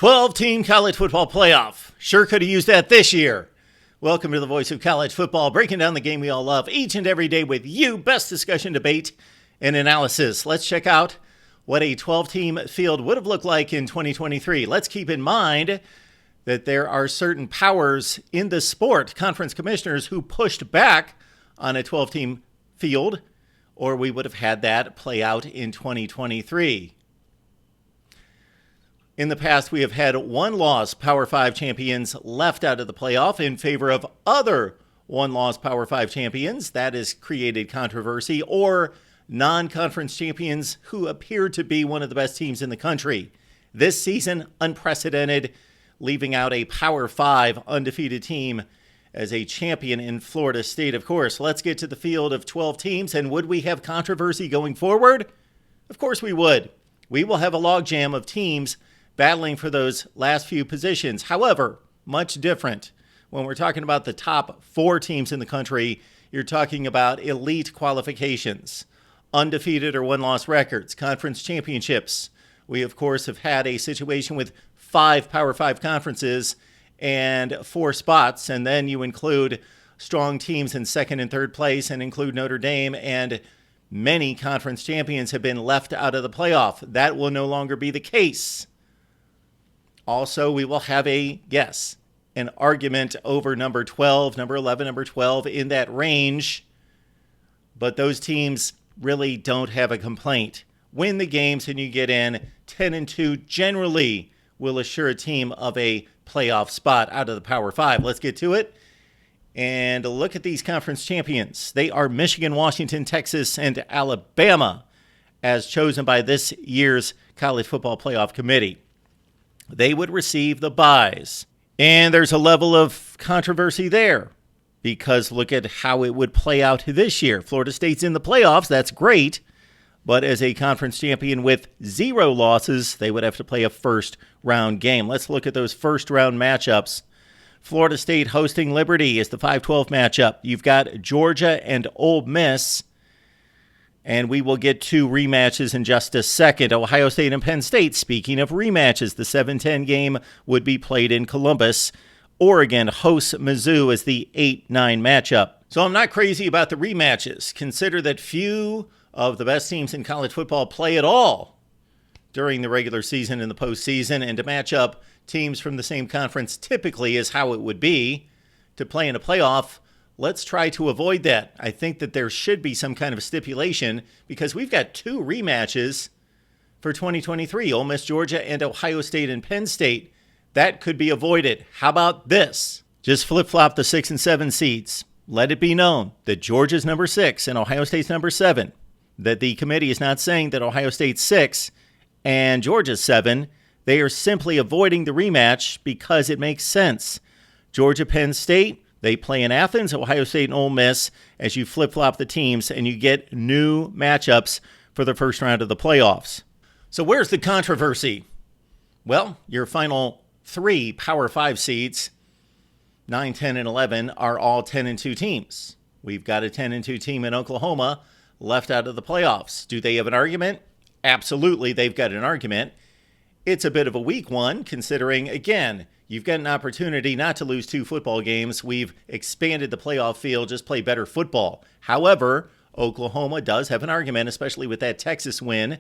12-team college football playoff. Sure could have used that this year. Welcome to the voice of college football, breaking down the game we all love each and every day with you. Best discussion, debate, and analysis. Let's check out what a 12-team field would have looked like in 2023. Let's keep in mind that there are certain powers in the sport, conference commissioners, who pushed back on a 12-team field, or we would have had that play out in 2023. In the past, we have had one-loss Power 5 champions left out of the playoff in favor of other one-loss Power 5 champions. That has created controversy, or non-conference champions who appear to be one of the best teams in the country. This season, unprecedented, leaving out a Power 5 undefeated team as a champion in Florida State, of course. Let's get to the field of 12 teams, and would we have controversy going forward? Of course we would. We will have a logjam of teams battling for those last few positions. However, much different. When we're talking about the top 4 teams in the country, you're talking about elite qualifications, undefeated or one-loss records, conference championships. We, of course, have had a situation with 5 Power 5 conferences and 4 spots, and then you include strong teams in second and third place and include Notre Dame, and many conference champions have been left out of the playoff. That will no longer be the case. Also, we will have an argument over number 12, number 11, number 12 in that range. But those teams really don't have a complaint. Win the games and you get in. 10-2 generally will assure a team of a playoff spot out of the Power 5. Let's get to it and look at these conference champions. They are Michigan, Washington, Texas, and Alabama, as chosen by this year's College Football Playoff Committee. They would receive the byes. And there's a level of controversy there because look at how it would play out this year. Florida State's in the playoffs. That's great. But as a conference champion with 0 losses, they would have to play a first-round game. Let's look at those first-round matchups. Florida State hosting Liberty is the 5-12 matchup. You've got Georgia and Ole Miss. And we will get 2 rematches in just a second. Ohio State and Penn State, speaking of rematches, the 7-10 game would be played in Columbus. Oregon hosts Mizzou as the 8-9 matchup. So I'm not crazy about the rematches. Consider that few of the best teams in college football play at all during the regular season and the postseason. And to match up teams from the same conference typically is how it would be to play in a playoff. Let's try to avoid that. I think that there should be some kind of stipulation because we've got 2 rematches for 2023, Ole Miss, Georgia, and Ohio State and Penn State. That could be avoided. How about this? Just flip-flop the 6 and 7 seeds. Let it be known that Georgia's number 6 and Ohio State's number 7. That the committee is not saying that Ohio State's 6 and Georgia's 7. They are simply avoiding the rematch because it makes sense. Georgia, Penn State, they play in Athens, Ohio State, and Ole Miss as you flip-flop the teams and you get new matchups for the first round of the playoffs. So where's the controversy? Well, your final 3 Power 5 seeds, 9, 10, and 11, are all 10-2 teams. We've got a 10-2 team in Oklahoma left out of the playoffs. Do they have an argument? Absolutely, they've got an argument. It's a bit of a weak one, considering, again, you've got an opportunity not to lose 2 football games. We've expanded the playoff field, just play better football. However, Oklahoma does have an argument, especially with that Texas win.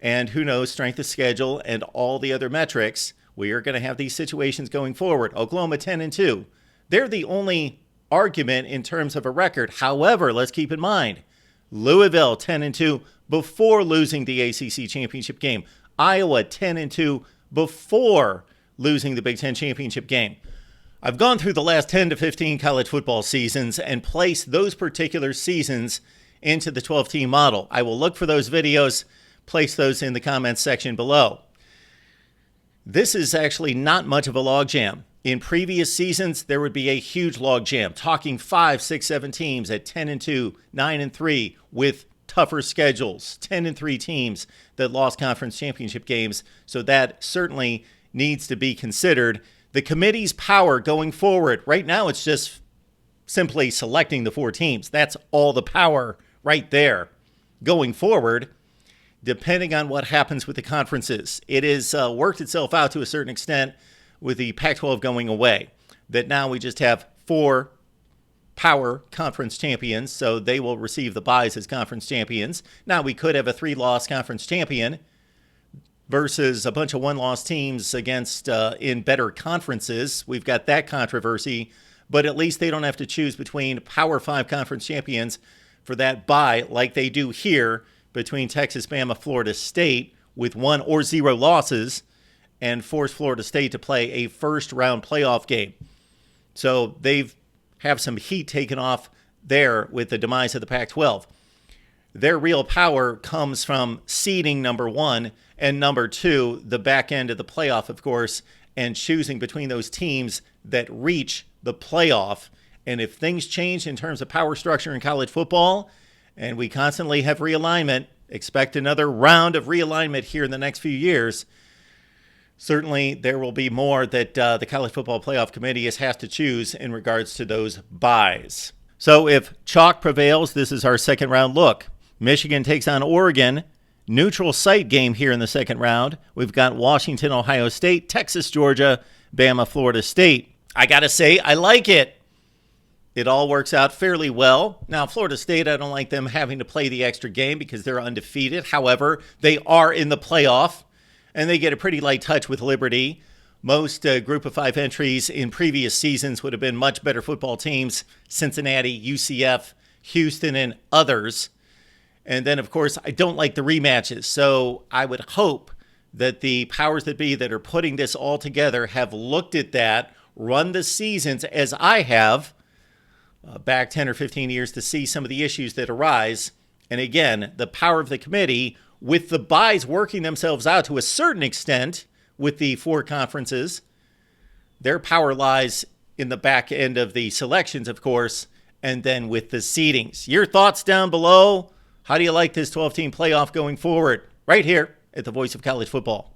And who knows, strength of schedule and all the other metrics. We are going to have these situations going forward. Oklahoma 10-2. They're the only argument in terms of a record. However, let's keep in mind, Louisville 10-2 before losing the ACC championship game. Iowa 10-2 before losing the Big Ten championship game. I've gone through the last 10 to 15 college football seasons and placed those particular seasons into the 12-team model. I will look for those videos, place those in the comments section below. This is actually not much of a logjam. In previous seasons, there would be a huge logjam, talking 5, 6, 7 teams at 10-2, 9-3 with tougher schedules, 10-3 teams that lost conference championship games. So that certainly needs to be considered. The committee's power going forward, right now it's just simply selecting the 4 teams. That's all the power right there. Going forward, depending on what happens with the conferences. It has worked itself out to a certain extent with the Pac-12 going away, that now we just have 4 power conference champions, so they will receive the byes as conference champions. Now we could have a 3-loss conference champion versus a bunch of 1-loss teams against in better conferences. We've got that controversy, but at least they don't have to choose between Power 5 conference champions for that bye like they do here between Texas, Bama, Florida State with 1 or 0 losses, and force Florida State to play a first-round playoff game. So they've have some heat taken off there with the demise of the Pac-12. Their real power comes from seeding, number 1, and number 2, the back end of the playoff, of course, and choosing between those teams that reach the playoff. And if things change in terms of power structure in college football, and we constantly have realignment, expect another round of realignment here in the next few years, certainly there will be more that the College Football Playoff Committee has to choose in regards to those byes. So if chalk prevails, this is our second round look. Michigan takes on Oregon. Neutral site game here in the second round. We've got Washington, Ohio State, Texas, Georgia, Bama, Florida State. I got to say, I like it. It all works out fairly well. Now, Florida State, I don't like them having to play the extra game because they're undefeated. However, they are in the playoff, and they get a pretty light touch with Liberty. Most group of 5 entries in previous seasons would have been much better football teams: Cincinnati, UCF, Houston, and others. And then, of course, I don't like the rematches. So I would hope that the powers that be that are putting this all together have looked at that, run the seasons as I have back 10 or 15 years to see some of the issues that arise. And again, the power of the committee, with the byes working themselves out to a certain extent with the 4 conferences, their power lies in the back end of the selections, of course, and then with the seedings. Your thoughts down below. How do you like this 12-team playoff going forward? Right here at the Voice of College Football.